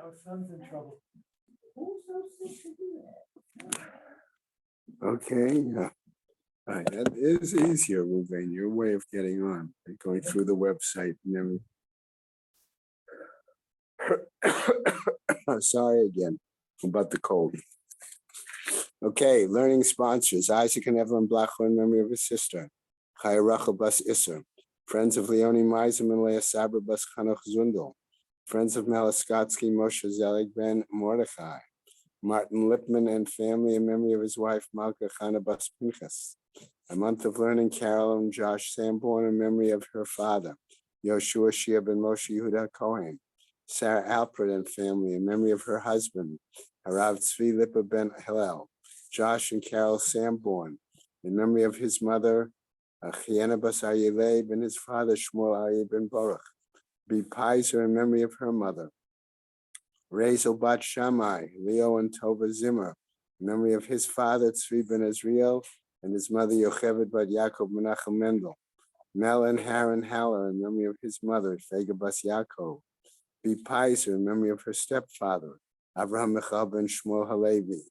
Our son's in trouble. Who's so sick to do that? Okay, all right, that is easier, Ruben, your way of getting on, going through the website and everything. Sorry again about the cold. Okay, learning sponsors, Isaac and Evelyn Blachler in memory of his sister, Chaya Rachel Bas Isser, friends of Leonie Meisem and Leah Saber Bas Chanoch Zundel, friends of Malaskotsky, Moshe Zelig Ben Mordechai, Martin Lipman and family in memory of his wife, Malka Chana Bas Pinchas. A month of learning, Carol and Josh Sanborn in memory of her father, Yoshua Shia Ben Moshe Yehuda Cohen. Sarah Alpert and family in memory of her husband, Harav Tzvi Lipa Ben Hillel. Josh and Carol Sanborn in memory of his mother, Chiena Bas Aryeh and his father, Shmuel Aryeh Ben Baruch. B. Pizer in memory of her mother. Rezel Bat Shammai, Leo and Tova Zimmer, in memory of his father, Tzvi Ben Israel, and his mother, Yocheved Bat Yaakov Menachem Mendel. Mel and Haran Haller, in memory of his mother, Fega Bas Yaakov. B. Pizer, in memory of her stepfather, Avraham Michal Ben Shmuel Halevi.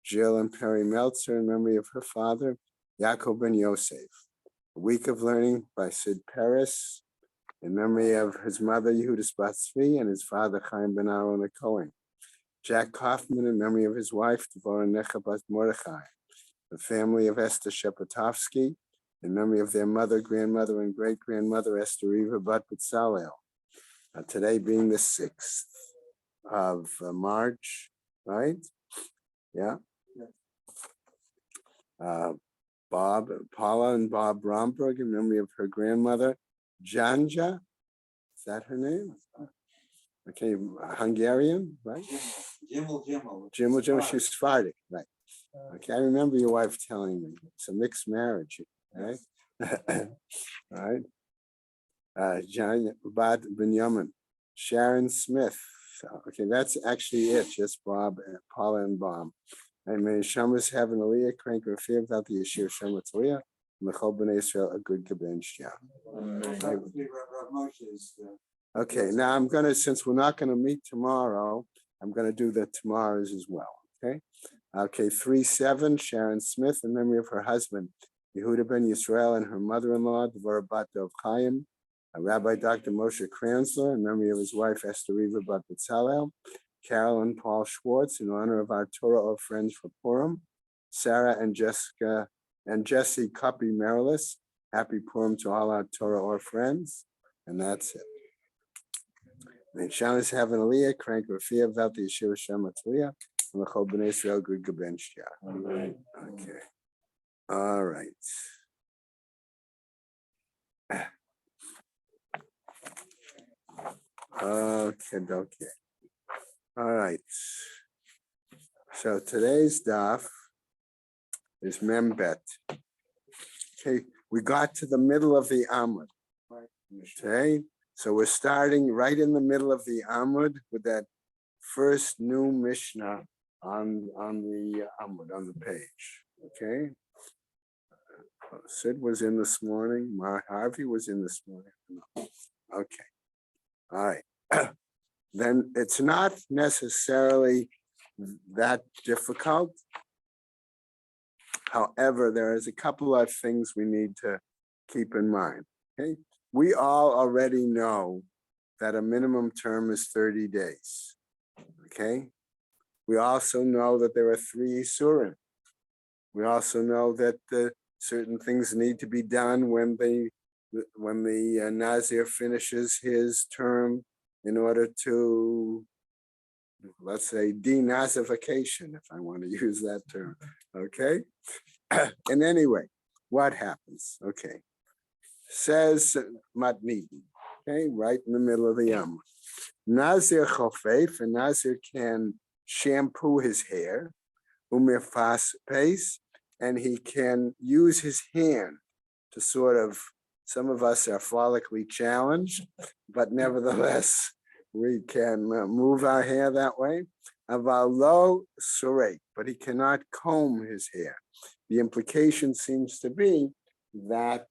Jill and Perry Meltzer, in memory of her father, Yaakov Ben Yosef. A week of learning by Sid Peres, in memory of his mother, Yehuda Spatzvi, and his father, Chaim Ben Aaron Cohen. Jack Kaufman, in memory of his wife, Devorah Necha Bat Mordechai. The family of Esther Shepatovsky, in memory of their mother, grandmother, and great-grandmother, Esther Eva Bat B'Tzalel. Today being the 6th of March, right? Yeah. Paula and Bob Romberg, in memory of her grandmother, Janja. Is that her name? Okay, Hungarian, right? Jimmel, she's Sephardic, right? Okay, I remember your wife telling me it's a mixed marriage, right? Right. John Bad Benjamin, Sharon Smith. Okay, that's actually it. Just Bob, Paula, and Bob. And may Shamas have an Aliyah, crank or fear without the Yeshir Shemitz Aliyah. Mechol B'nai Israel, a good Gabench job. Okay, now I'm gonna, since we're not gonna meet tomorrow, I'm gonna do the tomorrows as well. Okay. Okay, 3-7, Sharon Smith, in memory of her husband, Yehuda Ben Yisrael, and her mother-in-law, Devorah Bat Dov Chaim. Rabbi Dr. Moshe Kranzler, in memory of his wife, Esther Eva Bat B'Tzalel. Carol and Paul Schwartz, in honor of our Torah of Friends for Purim. Sarah and Jessica and Jesse Cuppy Marilis. Happy Purim to all our Torah or friends. And that's it. And Shanas have an Aliyah, crank Rafia, without the Yeshua Shem Atliah, and the Chol B'nai Israel, good Gabench. Okay. All right. Okay. All right. So today's daf is Membet. Okay, we got to the middle of the Amud. Okay, so we're starting right in the middle of the Amud with that first new Mishnah on the Amud, on the page. Okay. Sid was in this morning. Mar Harvey was in this morning. Okay. All right. Then it's not necessarily that difficult. However, there is a couple of things we need to keep in mind. Okay. We all already know that a minimum term is 30 days. Okay. We also know that there are 3 Isurim. We also know that certain things need to be done when the Nazir finishes his term in order to, let's say, denazification, if I want to use that term. Okay. And anyway, what happens? Okay. Says Matnidi, okay, right in the middle of the Yom. Nazir chofef, and Nazir can shampoo his hair, umifas pace, and he can use his hand to sort of, some of us are follically challenged, but nevertheless, we can move our hair that way. Avalo surek, but he cannot comb his hair. The implication seems to be that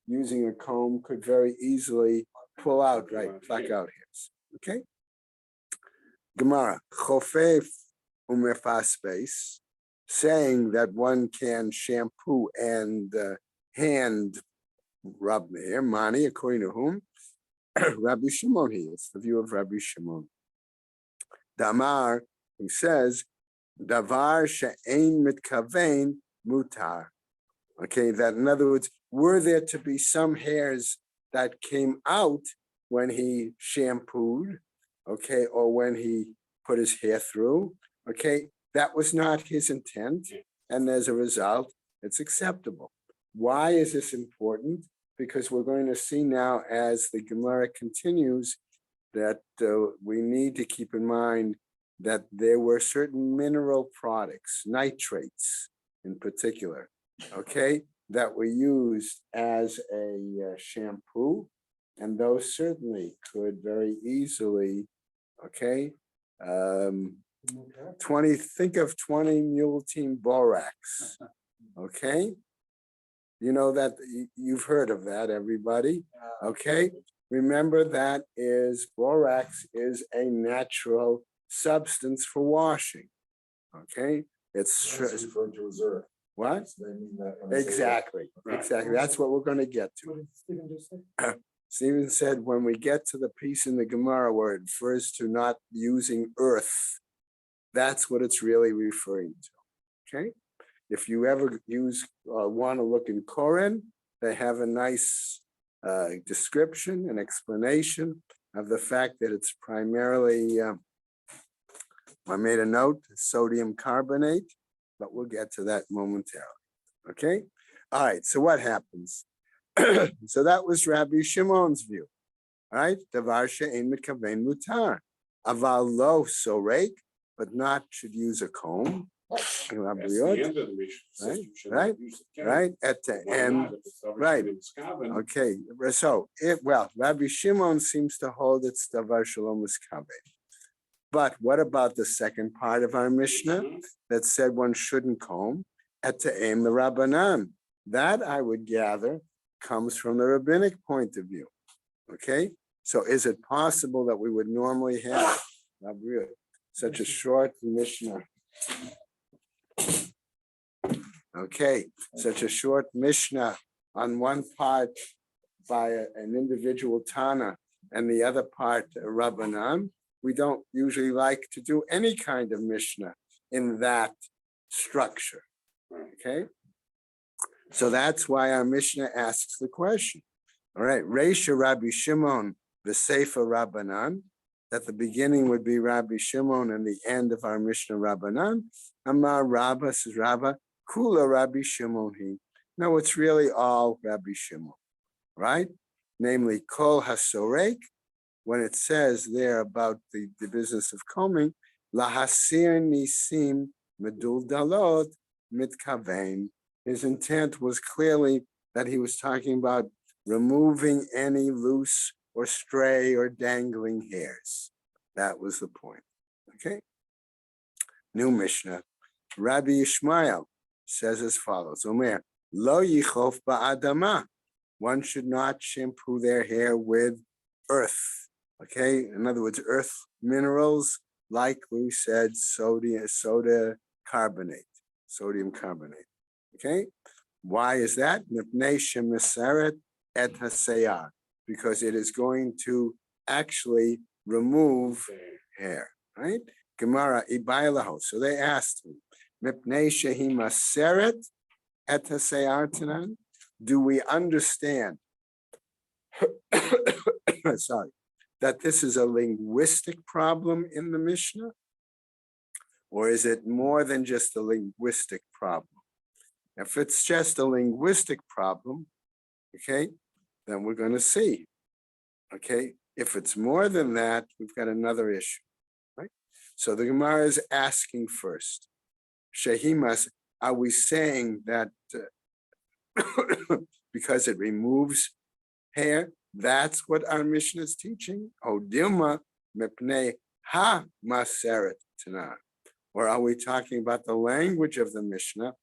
using a comb could very easily pull out, right, pluck out hairs. Okay. Gemara, chofef umefasbes, saying that one can shampoo and hand rub the hair. Mani, according to whom? Rabbi Shimon, it's the view of Rabbi Shimon. Damar, who says, davar she'ein mitkavein mutar. Okay, that in other words, were there to be some hairs that came out when he shampooed, okay, or when he put his hair through, okay, that was not his intent, and as a result, it's acceptable. Why is this important? Because we're going to see now as the Gemara continues that we need to keep in mind that there were certain mineral products, nitrates in particular, okay, that were used as a shampoo, and those certainly could very easily, okay, 20 mule team borax, okay? You know that, you've heard of that, everybody, okay? Remember that borax is a natural substance for washing, okay? It's referring to reserve. what? They mean that when they say Exactly, exactly. That's what we're going to get to. What did Stephen just say? Stephen said when we get to the piece in the Gemara where it refers to not using earth, that's what it's really referring to, okay? If you ever want to look in Koran, they have a nice description and explanation of the fact that it's primarily, I made a note, sodium carbonate, but we'll get to that momentarily, okay? All right, so what happens? So that was Rabbi Shimon's view, right? Davar she'ein mitkavein mutar. Aval lo sorek, but not should use a comb. That's the end of the Mishnah. Right, at the end, right. Okay, so Rabbi Shimon seems to hold it's davar shalom miskaven. But what about the second part of our Mishnah that said one shouldn't comb? At the aim the Rabbanan. That I would gather comes from the rabbinic point of view. Okay, so is it possible that we would normally have such a short Mishnah? Okay, such a short Mishnah on one part by an individual Tana and the other part Rabbanan. We don't usually like to do any kind of Mishnah in that structure, okay? So that's why our Mishnah asks the question. All right, Reisha Rabbi Shimon, V'Seifa Rabbanan, that the beginning would be Rabbi Shimon and the end of our Mishnah Rabbanan. Amar Rabba, says Rabba, Kula Rabbi Shimon he. No, it's really all Rabbi Shimon, right? Namely, Kol HaSorek, when it says there about the business of combing, Lahasir Nisim Medul Dalot Mitkavein. His intent was clearly that he was talking about removing any loose or stray or dangling hairs. That was the point, okay? New Mishnah. Rabbi Yishmael says as follows, Omer, Lo Yichof Ba'adama. One should not shampoo their hair with earth, okay? In other words, earth minerals, like we said, sodium carbonate, okay? Why is that? Mipnei shemiseret et haseyar, because it is going to actually remove hair, right? Gemara Ibailaho. So they asked him, Mipnei shehi maseret et haseyar tanan? Do we understand, sorry, that this is a linguistic problem in the Mishnah? Or is it more than just a linguistic problem? If it's just a linguistic problem, okay, then we're going to see, okay? If it's more than that, we've got another issue, right? So the Gemara is asking first, Shehimas, are we saying that because it removes hair, that's what our Mishnah is teaching? O Dilma mepnei ha maseret tanan. Or are we talking about the language of the Mishnah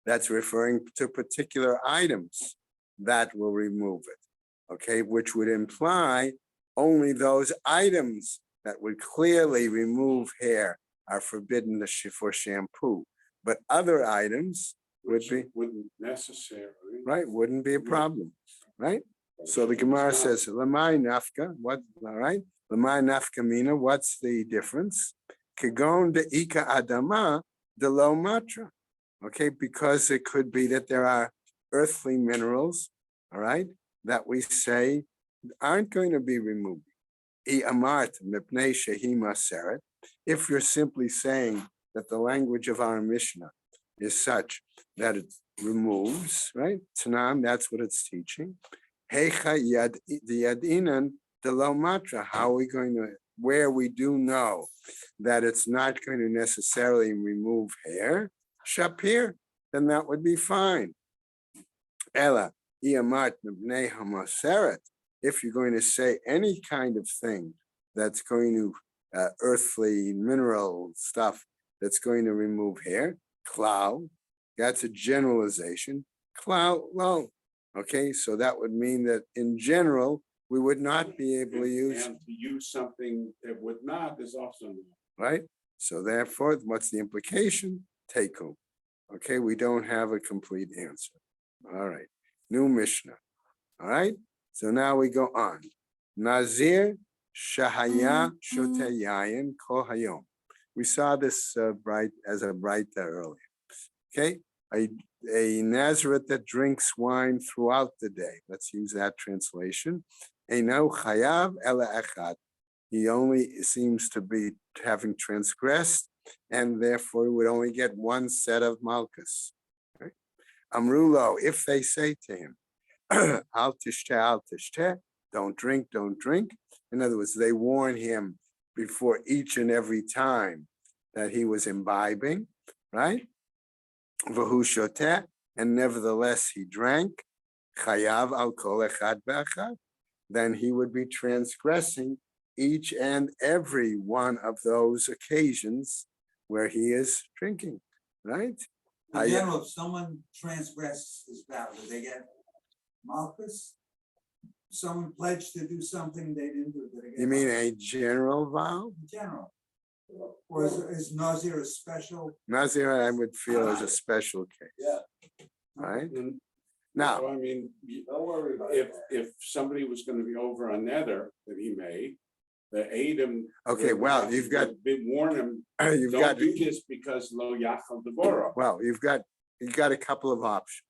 that's referring to particular items that will remove it, okay? Which would imply only those items that would clearly remove hair are forbidden for shampoo. But other items would Which be, wouldn't necessarily. right, wouldn't be a problem, right? So the Gemara says, Lamai nafka, what, all right? Lamai nafka mina, what's the difference? Kagon de ika adama de lo matra. Okay, because it could be that there are earthly minerals, all right, that we say aren't going to be removed. I amart mipnei shehi maseret. If you're simply saying that the language of our Mishnah is such that it removes, right? Tanam, that's what it's teaching. Heicha yadinan de lo matra. How are we going to, where we do know that it's not going to necessarily remove hair, shapir, then that would be fine. Ella, iamat mibnei hamaseret. If you're going to say any kind of thing that's going to earthly mineral stuff that's going to remove hair, cloud, that's a generalization. Cloud, well, okay, so that would mean that in general, we would not be able to use. And to use something that would not is also. Right? So therefore, what's the implication? Take home. Okay, we don't have a complete answer. All right, new Mishnah. All right, so now we go on. Nazir Shahaya Shoteyayin Kohayom. We saw this bright earlier. Okay, a Nazareth that drinks wine throughout the day. Let's use that translation. Eino Chayav Ela Echad. He only seems to be having transgressed, and therefore would only get one set of malchus. Okay? Amrulo, if they say to him, al tishteh, don't drink, don't drink. In other words, they warn him before each and every time that he was imbibing, right? V'hu shoteh, and nevertheless he drank. Chayav al kol echad be'echad. Then he would be transgressing each and every one of those occasions where he is drinking, right? In general, if someone transgresses this vow, do they get malchus? Someone pledged to do something they didn't do, did they get? You mean malchus? a general vow? In general. Or is Nazir a special? Nazir, I would feel is a special case. Yeah. Right? And Now, so, I mean, Don't worry about if somebody was going to be over a nether that he made, the Adam. okay, well, you've got, Warn him, you've don't got, do this because lo yachal devora. well, you've got a couple of options.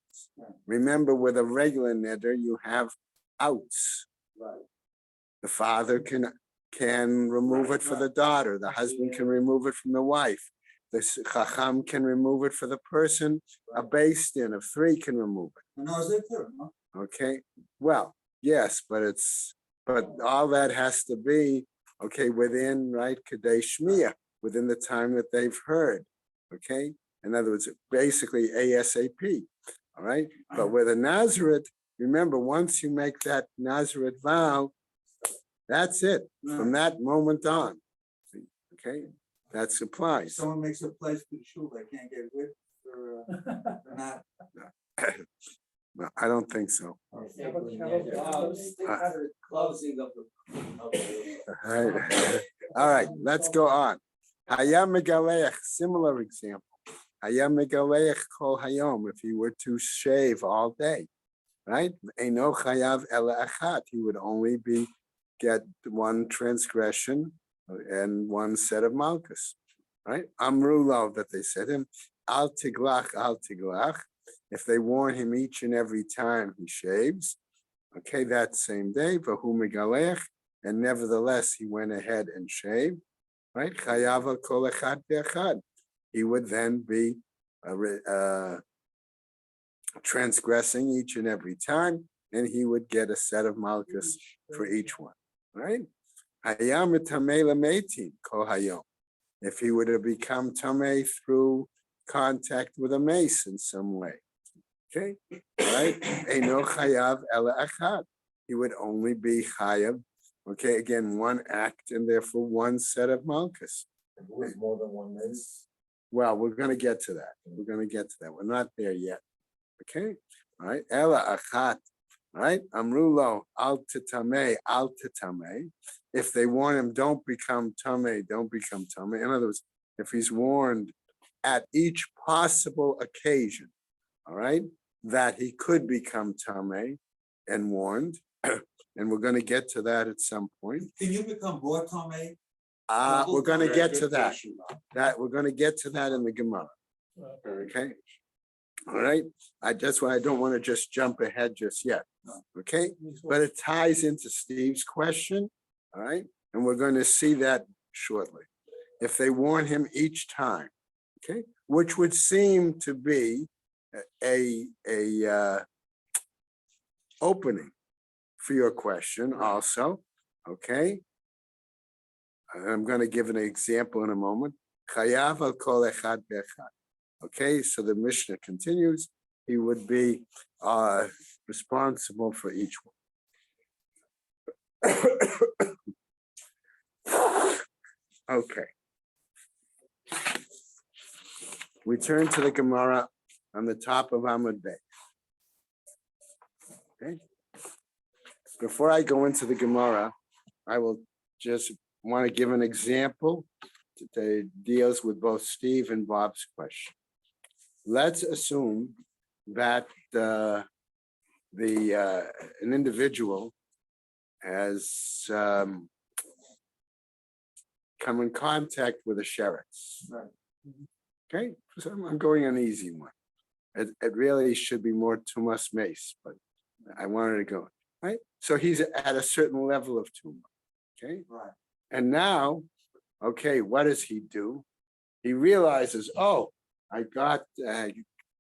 Remember, with a regular neder, you have outs. Right. The father can remove it for the daughter. The husband can remove it from the wife. The chacham can remove it for the person. A beis din of three can remove it. Nazir too, no? Okay, well, yes, but all that has to be, okay, within, right, Kadesh Shmiya, within the time that they've heard, okay? In other words, basically ASAP, all right? But with a Nazareth, remember, once you make that Nazareth vow, that's it, from that moment on, okay? That applies. Someone makes a pledge to the shul, they can't get whipped or not. No, I don't think so. Closing of the. All right, all right, let's go on. Hayam megaleach, similar example. Hayam megaleach kol hayom, if he were to shave all day, right? Eino chayav ela achat, he would only get one transgression and one set of malchus, right? Amrulo, that they said him, al tiglach, al tiglach. If they warn him each and every time he shaves, okay, that same day, v'hu megalech, and nevertheless he went ahead and shaved, right? Chayav al kol echad be'echad. He would then be transgressing each and every time, and he would get a set of malchus for each one, right? Hayam tamei lametin kol hayom. If he would have become tamei through contact with a mace in some way. Okay, right? Eino chayav ela achad. He would only be chayav. Okay, again, one act and therefore one set of malchus. With more than one mace. Well, we're going to get to that. We're going to get to that. We're not there yet. Okay, all right. Ela achat All right, Amrulo, al titame. If they warn him, don't become tame, don't become tame. In other words, if he's warned at each possible occasion, all right, that he could become tame and warned, and we're going to get to that at some point. Can you become more tame? We're going to Very get good to that. question, Bob. That we're going to get to that in the Gemara. Very Okay. All right. That's why I don't want to just jump ahead just yet. Okay. But it ties into Steve's question. All right. And we're going to see that shortly. If they warn him each time, okay, which would seem to be a opening for your question also. Okay. I'm going to give an example in a moment. Chayav al kol echad be'echad. Okay, so the Mishnah continues. He would be responsible for each one. Okay. We turn to the Gemara on the top of Amud Bey. Okay. Before I go into the Gemara, I will just want to give an example that deals with both Steve and Bob's question. Let's assume that an individual has come in contact with a sheretz. Right. Okay, so I'm going an easy one. It really should be more tumas mace, but I wanted to go, right? So he's at a certain level of tuma, okay? Right. And now, okay, what does he do? He realizes, oh, I got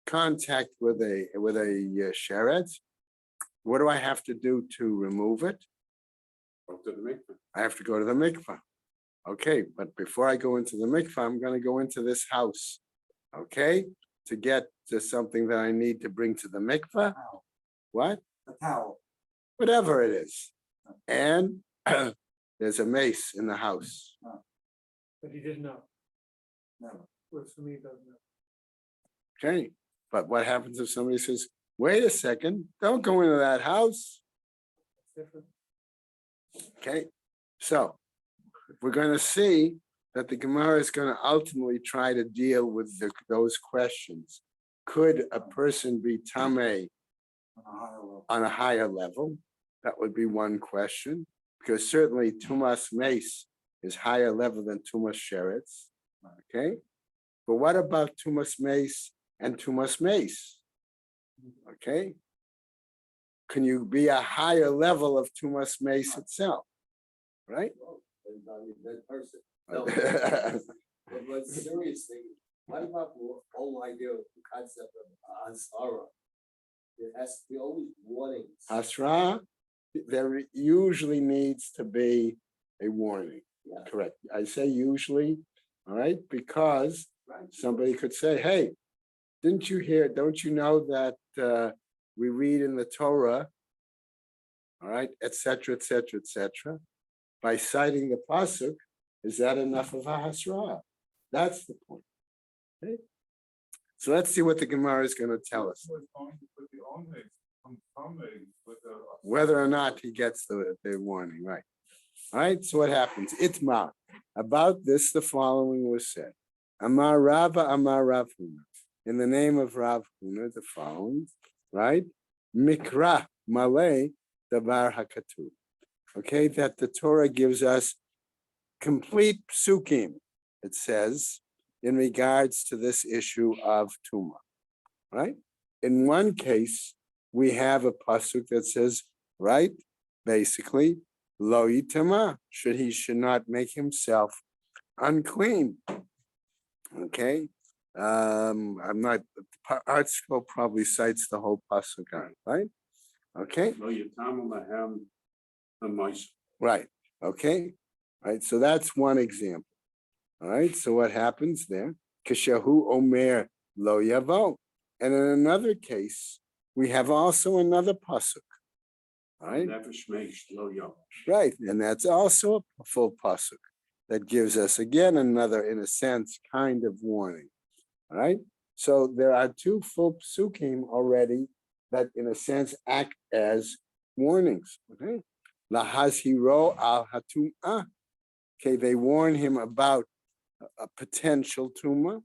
contact with a sheretz. What do I have to do to remove it? Go to the mikveh. I have to go to the mikvah. Okay, but before I go into the mikvah, I'm going to go into this house, okay, to get to something that I need to bring to the mikvah. Towel. What? A towel. Whatever it is. And there's a mace in the house. But he didn't know. No. Works for me, doesn't know. Okay, but what happens if somebody says, wait a second, don't go into that house? It's different. Okay, so we're going to see that the Gemara is going to ultimately try to deal with those questions. Could a person be tameh on a higher level? That would be one question, because certainly tumas mace is higher level than tumas sheretz. Okay, but what about tumas mace and tumas mace? Okay, can you be a higher level of tumas mace itself? Right? That person. No. But seriously, what about the whole idea of the concept of Ansara? There has to be always warnings. Hasra, there usually needs to be a warning. Yeah. Correct. I say usually, all right, because Right. somebody could say, hey, didn't you hear, don't you know that we read in the Torah, all right, et cetera, et cetera, et cetera. By citing the pasuk, is that enough of a hasra? That's the point. Okay? So let's see what the Gemara is going to tell us. Whether or not he gets the warning, right? All right, so what happens? Itmar. About this, the following was said. Amar Rava, Amar Rav Huna. In the name of Rav Huna, the following, right? Mikra Malay Davar Hakatu. Okay, that the Torah gives us complete psukim, it says, in regards to this issue of Tuma, right? In one case, we have a pasuk that says, right, basically, lo yitama, should not make himself unclean. Okay, I'm not, Artsco probably cites the whole pasuk on, right? Okay. Lo yitamu lahem hamois. Right, okay, right, so that's one example. All right, so what happens there? Kashahu omer lo yavo. And in another case, we have also another pasuk. All right, Never shmeish lo yom. right, and that's also a full pasuk that gives us again another, in a sense, kind of warning. All right, so there are two full psukim already that in a sense act as warnings. Okay. Lahazhiro al hatum'ah. Okay, they warn him about a potential tumor.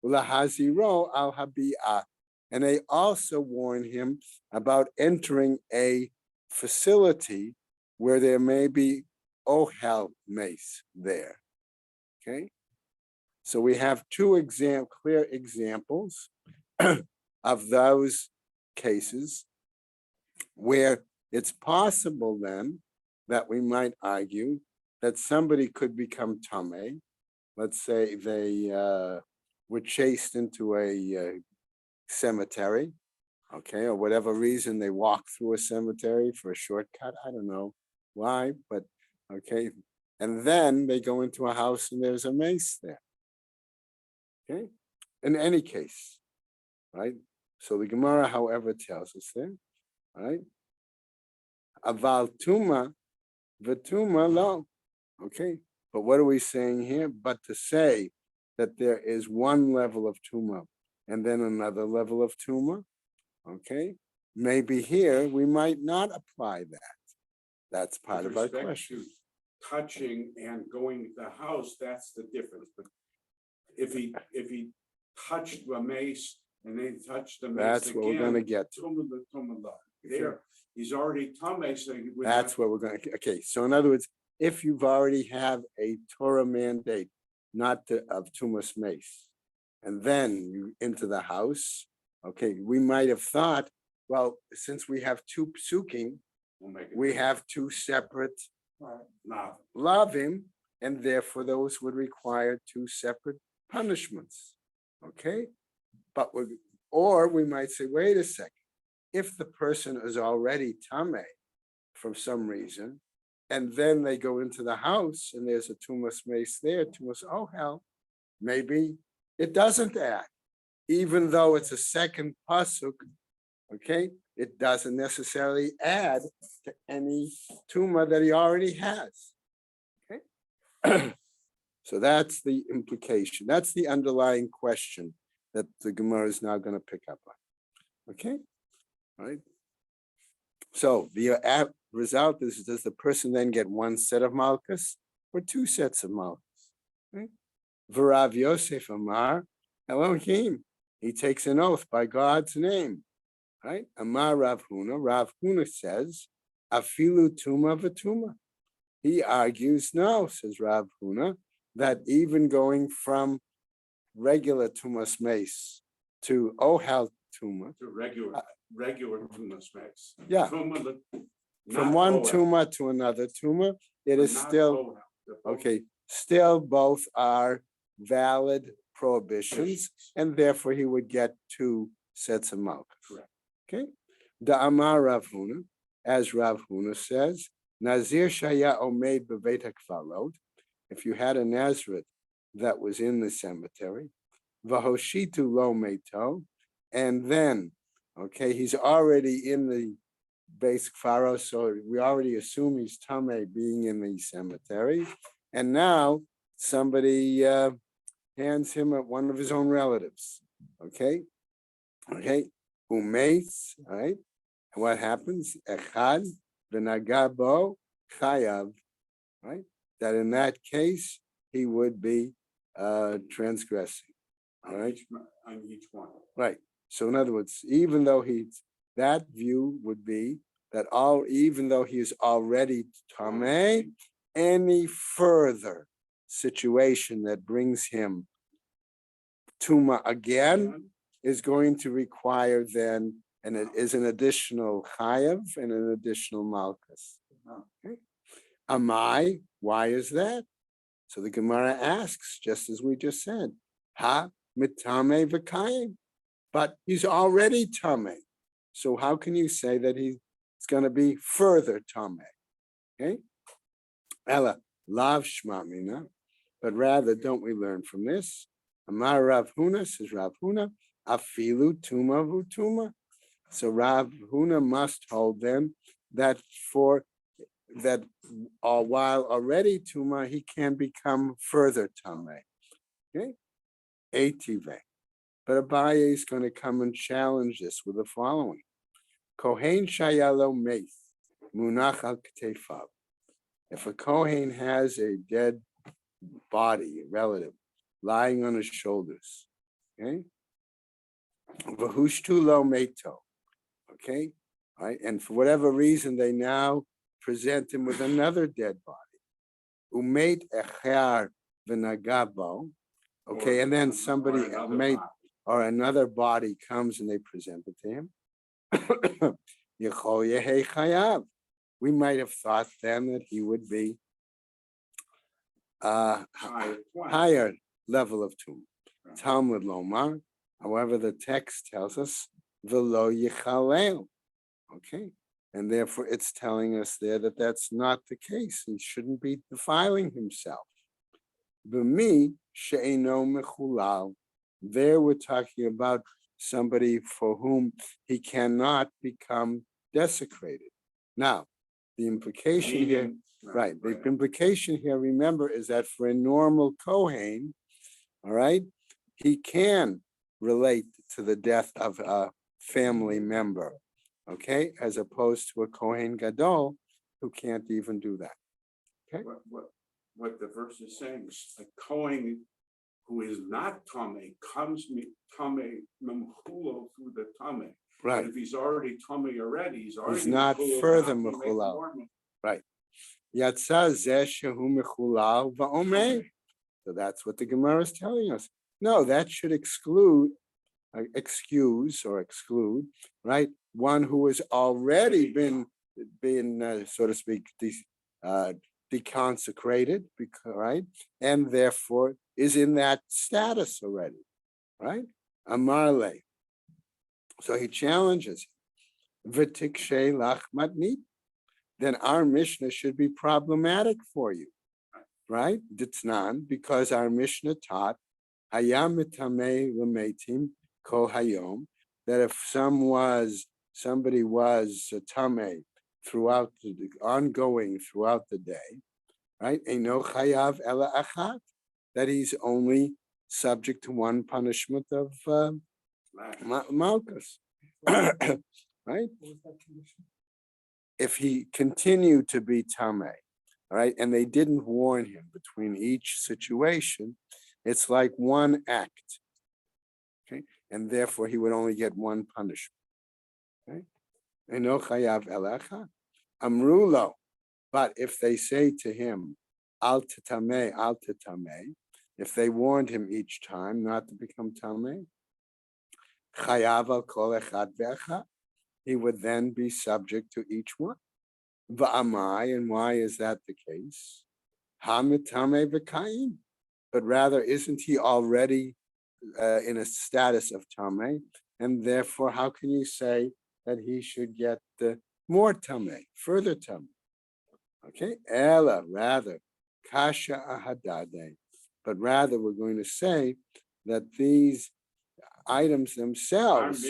Lahazhiro al habi'ah. And they also warn him about entering a facility where there may be ohel mace there. Okay. So we have two clear examples of those cases where it's possible then that we might argue that somebody could become tame. Let's say they were chased into a cemetery, okay, or whatever reason they walk through a cemetery for a shortcut. I don't know why, but okay. And then they go into a house and there's a mace there. Okay, in any case, right? So the Gemara, however, tells us there, right? Aval tuma, v'tuma lo. Okay, but what are we saying here? But to say that there is one level of tuma and then another level of tuma, okay? Maybe here we might not apply that. That's part With of our respect question. to touching and going to the house, that's the difference. But if he touched the mace and then touched the mace That's what we're gonna again, get to. there, he's already tame, so he would That's not- what we're going to, okay, so in other words, if you've already have a Torah mandate, not to, of Tumas Mace, and then you into the house, okay, we might have thought, well, since we have two psukim, we'll make it we have two separate not. lavim, and therefore those would require two separate punishments, okay? But we, or we might say, wait a second, if the person is already tame for some reason, and then they go into the house and there's a tumas mace there, tumas ohel, maybe it doesn't add, even though it's a second pasuk, okay? It doesn't necessarily add to any tumah that he already has, okay? So that's the implication. That's the underlying question that the Gemara is now going to pick up on, okay? All right. So the result is, does the person then get one set of malchus or two sets of malchus? Right? V'Rav Yosef Amar Elohim. He takes an oath by God's name. Right? Amar Rav Huna. Rav Huna says, Afilu tuma v'tuma. He argues, no, says Rav Huna, that even going from regular tumas mace to ohel tuma, To regular tumas mace. yeah, Tuma, from not one ohel, tuma to another tuma, it is not still, ohel. They're both okay, still both are valid prohibitions, and therefore he would get two sets of malchus. Correct. Okay, the Amar Rav Huna, as Rav Huna says, Nazir Shaya Omeid Beveit HaKvarot, if you had a Nazareth that was in the cemetery, Vahoshitu Lo Meito, and then, okay, he's already in the base Kfaro, so we already assume he's Tame being in the cemetery, and now somebody hands him one of his own relatives, okay, who mates, right? And what happens? Echad v'nagabo chayav, right? That in that case, he would be transgressing, all right? On each one. Right. So in other words, even though that view would be that even though he is already tamei, any further situation that brings him tuma again is going to require then, and it is an additional chayav and an additional malchus. Okay. Amai, why is that? So the Gemara asks, just as we just said, ha mitame v'kayim, but he's already tame. So how can you say that he's going to be further tame? Okay, Ella lav shmamina, but rather don't we learn from this? Amar Rav Huna, says Rav Huna, afilu tuma v'tuma. So Rav Huna must hold then that while already tuma, he can become further tame. Okay, ative. But Abaye is going to come and challenge this with the following. Kohen shayalo meith munach al ktefav. If a Kohen has a dead body, a relative, lying on his shoulders, okay? Vahushtu lo meito, okay? All right, and for whatever reason, they now present him with another dead body. Umeit echar v'nagabo, okay, and then somebody made or another body comes and they present it to him. Yechol yehei chayav. We might have thought then that he would be higher level of tomb. Talmud lomar. However, the text tells us v'lo yichalel. Okay, and therefore it's telling us there that that's not the case. He shouldn't be defiling himself. B'mi she'eno mechulal. There we're talking about somebody for whom he cannot become desecrated. Now, the implication here, right, the implication here, remember, is that for a normal Kohen, all right, he can relate to the death of a family member, okay, as opposed to a Kohen Gadol who can't even do that. Okay. What the verse is saying is a Kohen who is not Tomei comes Tomei memchulo through the Tomei. Right. But if he's already Tomei already, he's not mechulal further now, he makes mechulal. more Right. Yatsa zeh shehu mechulal va'omei. So that's what the Gemara is telling us. No, that should exclude, right? One who has already been so to speak, deconsecrated, right? And therefore is in that status already, right? Amarle. So he challenges V'tikshe lach matnit. Then our Mishnah should be problematic for you, right? Ditznan, because our Mishnah taught hayam mitamei l'meitim kol hayom, that if somebody was tamei throughout ongoing throughout the day, right? Eino chayav ela achat, that he's only subject to one punishment of malchus, right? If he continued to be tamei, right, and they didn't warn him between each situation, it's like one act, okay, and therefore he would only get one punishment. Okay, Eino chayav ela achat. Amrulo, but if they say to him, al tetamei, if they warned him each time not to become tamei, chayav al kol echad ve'echad, he would then be subject to each one. Va'amai, and why is that the case? Hamitame v'kaim, but rather isn't he already in a status of tamei, and therefore how can you say that he should get more tamei, further tamei? Okay, ela, rather, kasha ahadade, but rather we're going to say that these items themselves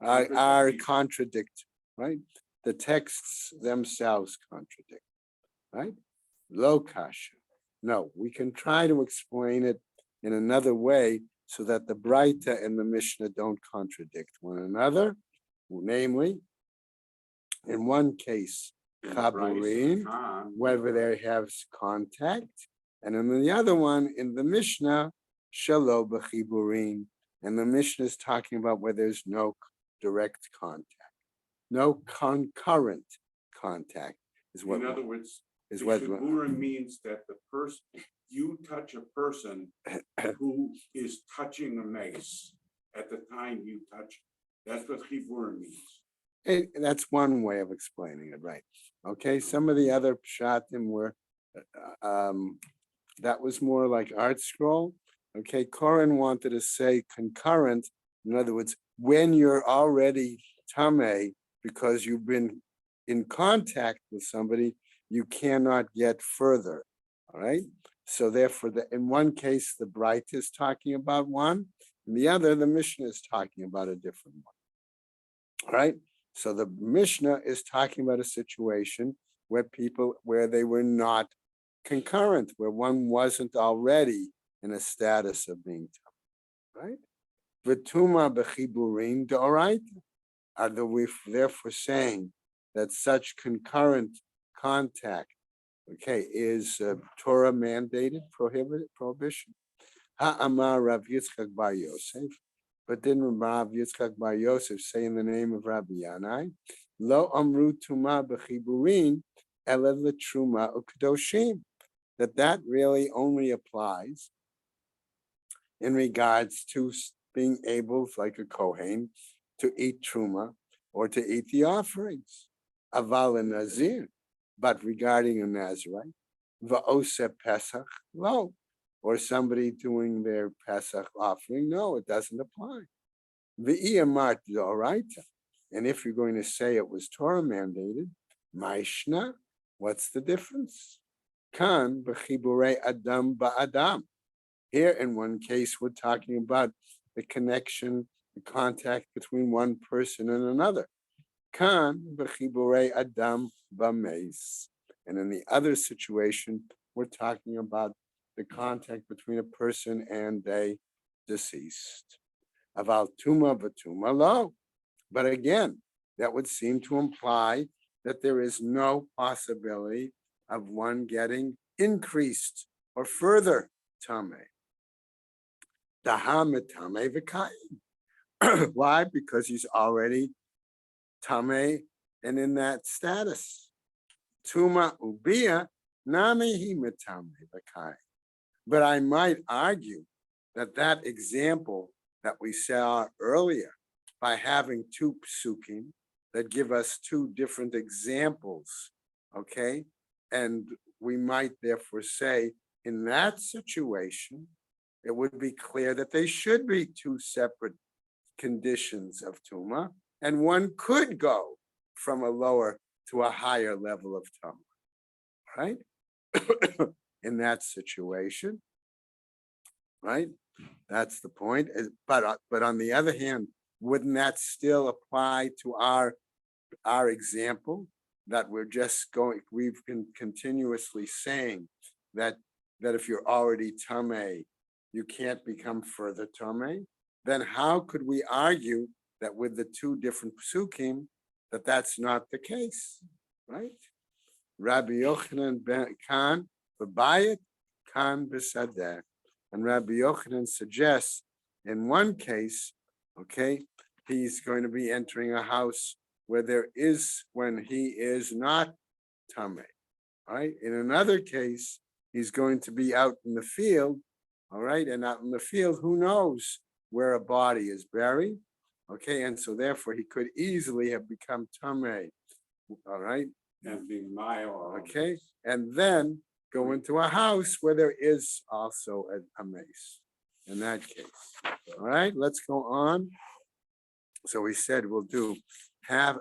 are contradict, right? The texts themselves contradict, right? Lo kasha. No, we can try to explain it in another way so that the Braita and the Mishnah don't contradict one another. Namely, in one case, chaburin, whether they have contact, and in the other one, in the Mishnah, shelo b'chiburin, and the Mishnah is talking about where there's no direct contact, no concurrent contact. In other words, chiburin means that the person, you touch a person who is touching a mace at the time you touch. That's what chiburin means. That's one way of explaining it, right? Okay, some of the other pshatim were, that was more like art scroll. Okay, Koren wanted to say concurrent. In other words, when you're already tamei because you've been in contact with somebody, you cannot get further. All right. So therefore, in one case, the Bright is talking about one, in the other, the Mishnah is talking about a different one. All right. So the Mishnah is talking about a situation where they were not concurrent, where one wasn't already in a status of being tamei, right? V'tuma b'chiburin d'oraita. are we therefore saying that such concurrent contact, okay, is Torah mandated prohibition? Ha'amar Rav Yitzchak Bar Yosef, but didn't Rav Yitzchak Bar Yosef say in the name of Rabbi Yanai, Lo amru tuma b'chiburin ela l'truma u'kedoshim, that really only applies in regards to being able, like a Kohen, to eat truma or to eat the offerings. Aval and Nazir, but regarding a Nazarite, va'oseh Pesach, lo, or somebody doing their Pesach offering, no, it doesn't apply. V'iyamart d'oraita, and if you're going to say it was Torah mandated, Maishna, what's the difference? Kan b'chiburei adam ba'adam. Here, in one case, we're talking about the connection, the contact between one person and another. Kan b'chiburei adam b'meis. And in the other situation, we're talking about the contact between a person and a deceased. Aval tuma v'tuma lo. But again, that would seem to imply that there is no possibility of one getting increased or further tame. Dahametame v'kayim. Why? Because he's already tame and in that status. Tuma ubia namehi metame v'kayim. But I might argue that that example that we saw earlier, by having two psukim that give us two different examples, okay? And we might therefore say, in that situation, it would be clear that they should be two separate conditions of tuma, and one could go from a lower to a higher level of tuma, right? In that situation, right? That's the point. But on the other hand, wouldn't that still apply to our example that we've been continuously saying that if you're already tame, you can't become further tame? Then how could we argue that with the two different psukim that that's not the case, right? Rabbi Yochanan ben Khan b'bayit, Khan b'sadeh. And Rabbi Yochanan suggests in one case, okay, he's going to be entering a house when he is not tame, right? In another case, he's going to be out in the field, all right? And out in the field, who knows where a body is buried, okay? And so therefore, he could easily have become tame, all right? And being mild. Okay, and then go into a house where there is also a mace in that case. All right, let's go on. So we said we'll do Mem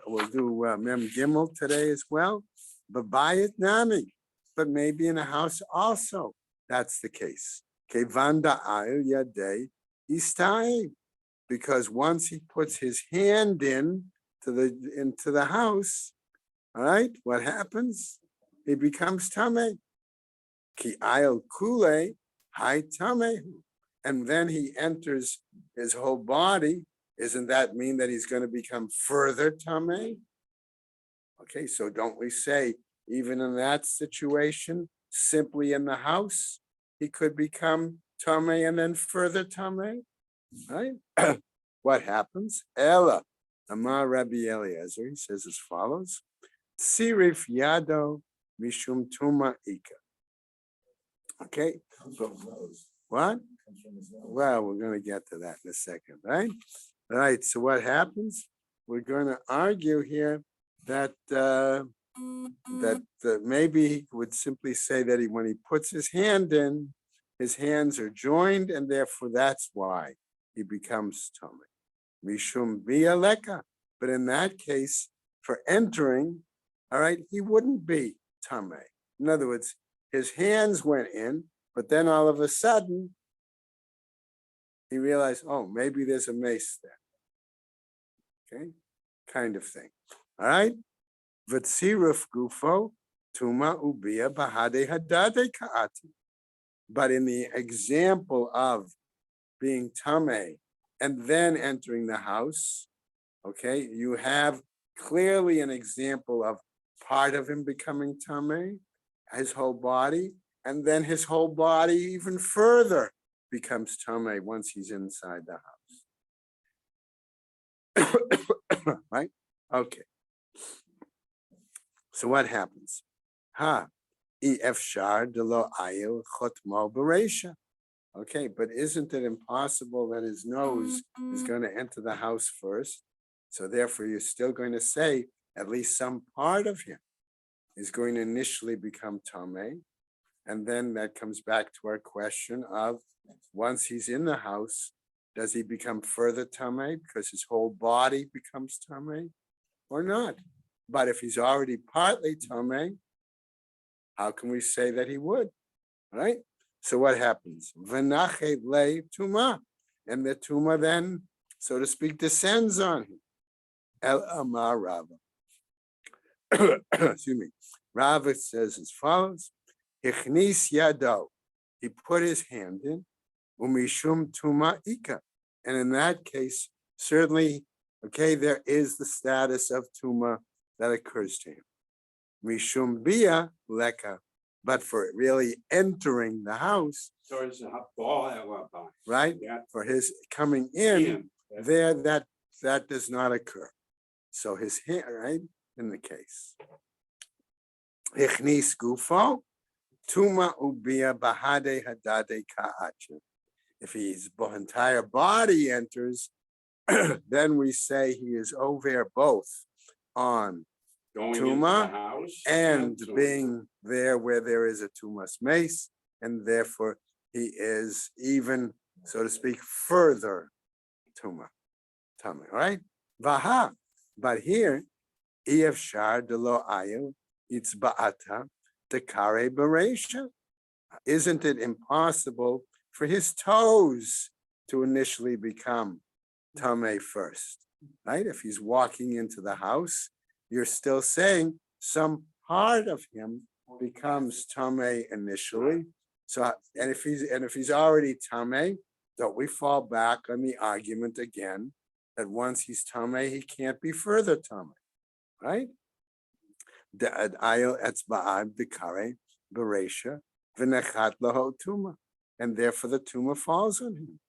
Gimel today as well. Babayit Nami, but maybe in a house also. That's the case. Kevanda Ayil Yadei Istai, because once he puts his hand into the house, all right, what happens? He becomes Tameh. Ki ayil kule hai tamehu. And then he enters his whole body. Isn't that mean that he's going to become further tameh? Okay, so don't we say, even in that situation, simply in the house, he could become tameh and then further tameh? Right? What happens? Ella, Amar Rabbi Eliezer, he says as follows. Sirif yado mishum tuma ika. Okay, what? Well, we're going to get to that in a second, right? All right, so what happens? We're going to argue here that maybe he would simply say that when he puts his hand in, his hands are joined, and therefore that's why he becomes tummy. Mishum bialeka. But in that case, for entering, all right, he wouldn't be tummy. In other words, his hands went in, but then all of a sudden, he realized, oh, maybe there's a mace there. Okay, kind of thing. All right. V'tziruf gufo tuma ubia bahade hadade kaati. But in the example of being tame and then entering the house, Okay, you have clearly an example of part of him becoming tamei, his whole body, and then his whole body even further becomes tamei once he's inside the house. Right? Okay. So what happens? Efshar de lo ayil chotmo beresha. Okay, but isn't it impossible that his nose is going to enter the house first? So therefore, you're still going to say at least some part of him is going to initially become tamei. And then that comes back to our question of once he's in the house, does he become further tamei because his whole body becomes tamei or not? But if he's already partly tamei, how can we say that he would? Right? So what happens? V'nache le tuma, and the tuma then, so to speak, descends on him. El Amar Rava. Excuse me. Rava says as follows: Ichnis yado. He put his hand in. Umishum tuma ika, and in that case, certainly, okay, there is the status of tuma that occurs to him. Mishum bia leka. But for really entering the house, So it's a ball at one time. right? Yeah. For his coming in, there that does not occur. So his hand, right, in the case. Ichnis gufo, tuma ubia bahade hadade ka'acha. If his entire body enters, then we say he is over both on Going into the tuma house and tuma. being there where there is a tumas mace, and therefore he is even, so to speak, further tuma, right? Vaha, but here, efshar de lo ayu, it's ba'ata de kare beresha. Isn't it impossible for his toes to initially become tamei first, right? If he's walking into the house, you're still saying some part of him becomes tamei initially. So, and if he's already tamei, don't we fall back on the argument again that once he's tamei, he can't be further tamei, right? The ayil etzba'ad dekare beresha v'nechat laho tuma, and therefore the tuma falls on him.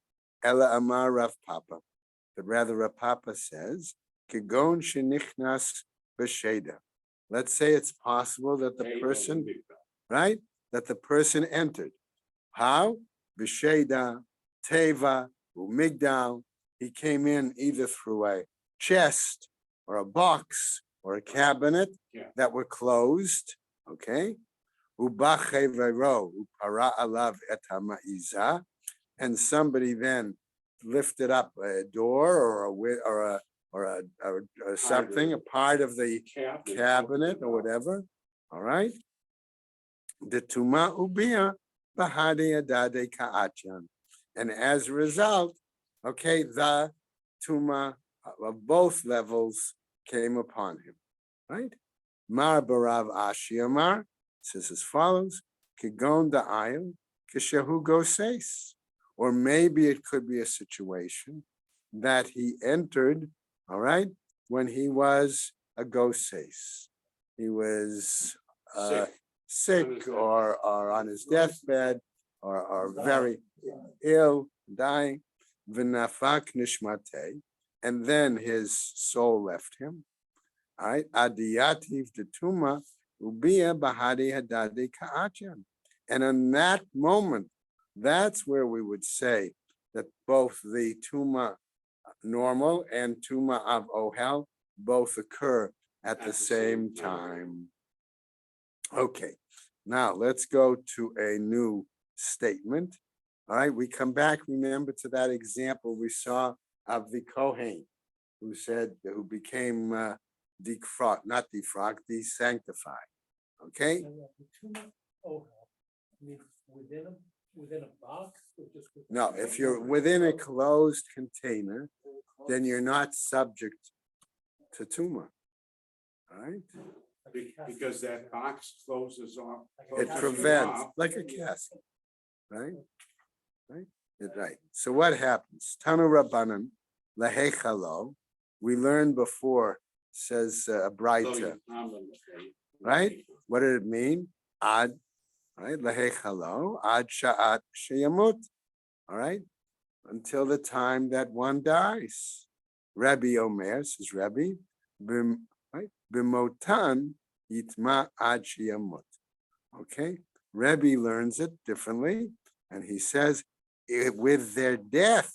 Ela amar Rav Papa, but rather Rav Papa says kegon shenichnas b'sheda. Let's say it's possible that the person, right, that the person entered. How? B'sheda, teva, umigdal. He came in either through a chest or a box or a cabinet that were closed. Okay. Ubache vero upara alav et hama'iza, and somebody then lifted up a door or something, a part of the cabinet or whatever. All right. The tuma ubia bahade adade ka'achan, and as a result, okay, the tuma of both levels came upon him. Right. Mar barav ashiamar says as follows: Kigon da'ayim kishehu goses. Or maybe it could be a situation that he entered, all right, when he was a goses. He was sick or on his deathbed or very ill, dying, v'nafak nishmate, and then his soul left him. All right, adiyativ detuma ubia bahadi hadadi ka'achan. And in that moment, that's where we would say that both the tuma normal and tuma of ohel both occur at the same time. Okay, now let's go to a new statement. All right, we come back, remember, to that example we saw of the Kohen who became not defrocked, desanctified. Okay? And the tuma, oh, I mean, within a box or just? No, if you're within a closed container, then you're not subject to tuma. All right? Because that box closes off. It closes prevents, off. like a casket, right? Right? So what happens? Tanu Rabbanan, lahechalo, We learned before, says a Braita, right? What did it mean? Ad, right? Lahechalo, ad sha'at sheyamut. All right? Until the time that one dies. Rabbi Omer says, Rabbi, right? Bimotan yitma ad sheyamut. Okay? Rabbi learns it differently, and he says, with their death,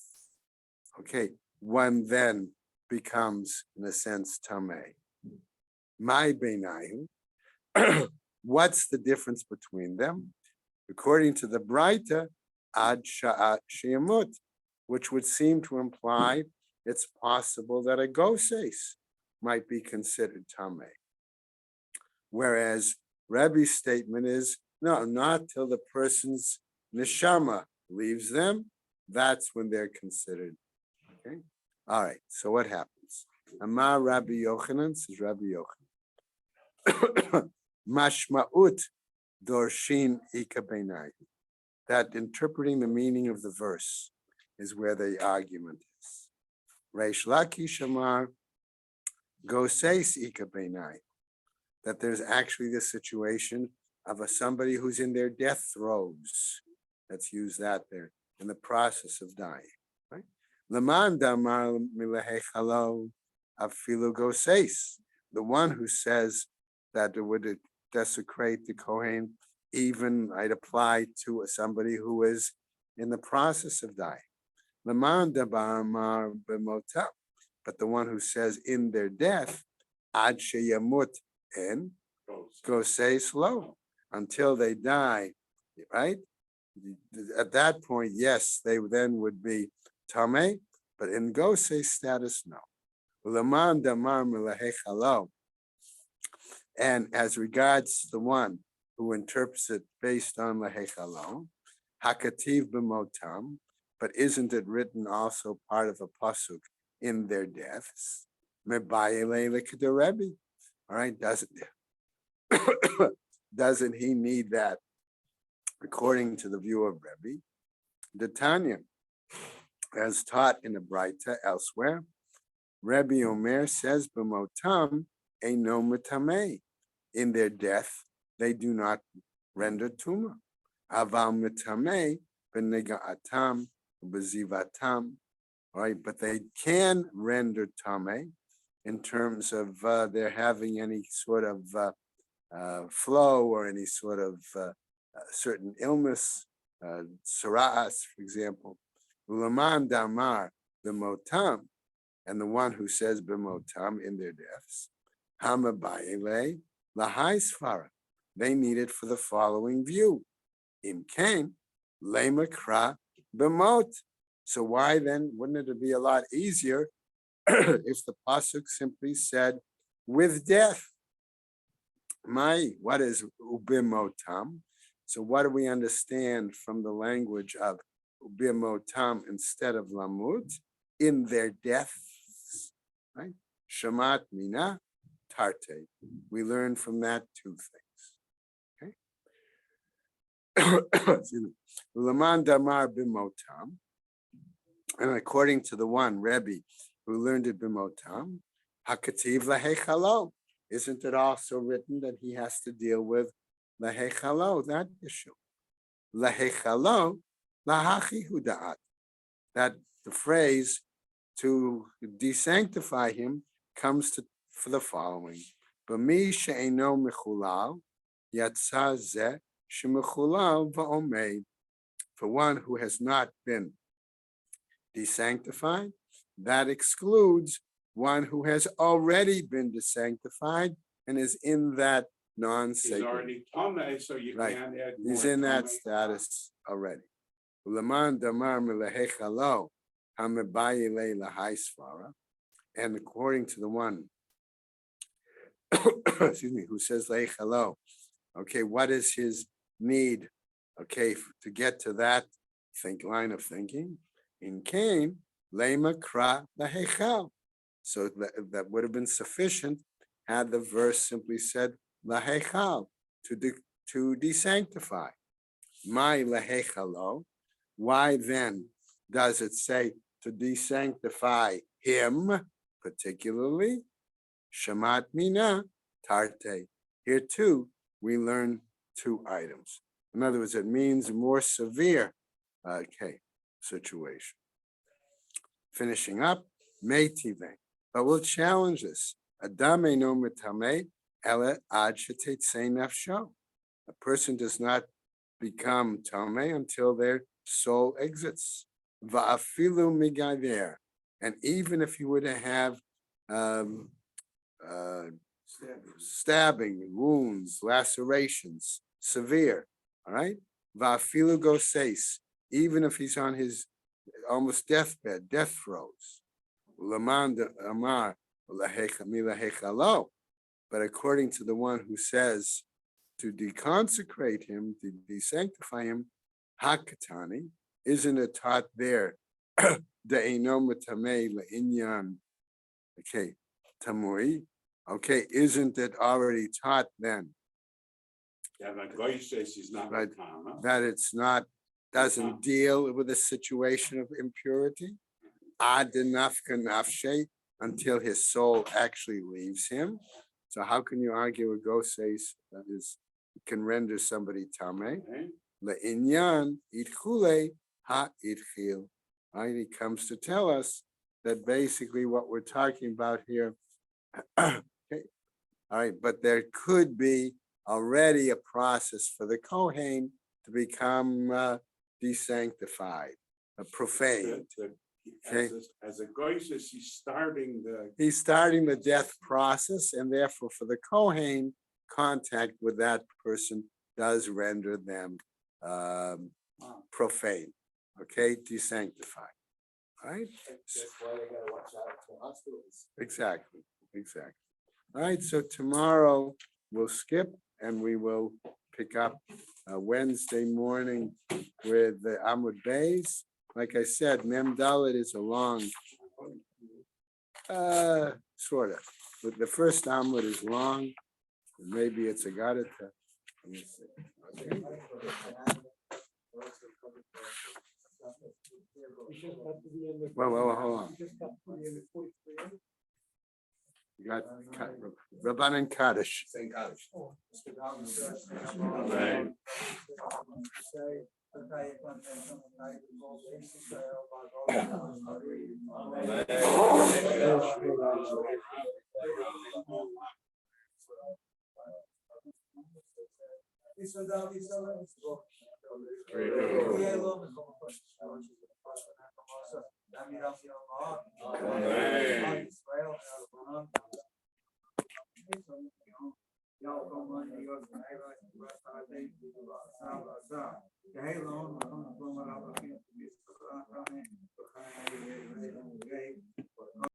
okay, one then becomes, in a sense, tamei. My beinayu. What's the difference between them? According to the Braita, ad sha'at sheyamut, which would seem to imply it's possible that a goses might be considered tamei. Whereas Rabbi's statement is, no, not till the person's neshama leaves them, that's when they're considered. Okay. All right. So what happens? Amar Rabbi Yochanan, says Rabbi Yochanan. Mashma'ut dorshin ikabenai. That interpreting the meaning of the verse is where the argument is. Reish Lakish Amar goses ikabenai. That there's actually this situation of somebody who's in their death throes. Let's use that there, in the process of dying. Right? Laman damar milahechalo afilu goses. The one who says that it would desecrate the Kohen, even I'd apply to somebody who is in the process of dying. Laman damar b'motam. But the one who says in their death, ad sheyamut en goses lo, until they die, right? At that point, yes, they then would be tamei, but in goses status, no. Laman damar milahechalo. And as regards the one who interprets it based on lahechalo, hakativ b'motam, but isn't it written also part of a pasuk in their deaths? Mebayele l'kedarebi. All right, doesn't he need that? According to the view of Rebbe, the Tanya, as taught in the Braita elsewhere, Rebbe Omer says, "B'motam eino mitamei." In their death, they do not render tuma. Aval mitamei b'nega'atam b'zivatam. All right, but they can render tamei in terms of their having any sort of flow or any sort of certain illness, sara'as, for example. Ulaman damar b'motam, and the one who says b'motam in their deaths, hamabayele lahai sfara. They need it for the following view. Im kain lemakra b'mot. So why then wouldn't it be a lot easier if the pasuk simply said with death? What is ubimotam? So what do we understand from the language of ubimotam instead of lamut? In their deaths, right? Shamat mina tarte. We learn from that two things. Okay. Laman damar bimotam. And according to the one Rebbe who learned it bimotam, hakativ lahechalo. Isn't it also written that he has to deal with lahechalo, that issue? Lahechalo, lahachi huda'at. That the phrase to desanctify him comes to for the following. B'mi she'eno mechulal, yatsa zeh shemechulal va'omeid. For one who has not been desanctified, that excludes one who has already been desanctified and is in that He's non-sacred. already tamei, so you Right. can't add He's more in that tamei. status already. Uleman damar milehechalo hamebayile lahai svara. And according to the one, excuse me, who says lehechalo, okay, what is his need? Okay, to get to that line of thinking, in Cain, lema kra lahechal. So that would have been sufficient had the verse simply said lahechal, to desanctify. My lahechalo. Why then does it say to desanctify him? particularly shamat mina tarte. Here too, we learn two items. In other words, it means more severe, situation. Finishing up, meitive, but we'll challenge this. Adame no mitame ele ad shetetzei nafsho. A person does not become tame until their soul exits. Va'afilu migaver, and even if you were to have stabbing, wounds, lacerations, severe, all right? Va'afilu goses, even if he's on his almost deathbed, death throes. Laman amar lahechamila hechalo, but according to the one who says to deconsecrate him, to desanctify him, hakatani, isn't it taught there? De'eno matame le'inyan, okay, tamui, okay, isn't it already taught then? Yeah, but Goy says he's not Right. a Tama. That it's not, doesn't deal with a situation of impurity, ad nafka nafshe, until his soul actually leaves him. So how can you argue with Goses that is can render somebody tame? Okay? Le'inyan itchule ha itchil. Right, he comes to tell us that basically what we're talking about here. Okay, all right, but there could be already a process for the Kohen to become desanctified, profane. Okay. As a Goy says, he's starting the, He's starting the death process, and therefore for the Kohen, contact with that person does render them profane, okay, desanctified, right? That's why they gotta watch out for hospitals. Exactly, exactly. All right, so tomorrow we'll skip and we will pick up Wednesday morning with the Amud Bays. Like I said, Mem Dalet is a long, sort of, but the first Amud is long. Maybe it's a Gadata. Let me see. Okay. Well, hold on. You got Rabbanan Kaddish. Thank God. Hey,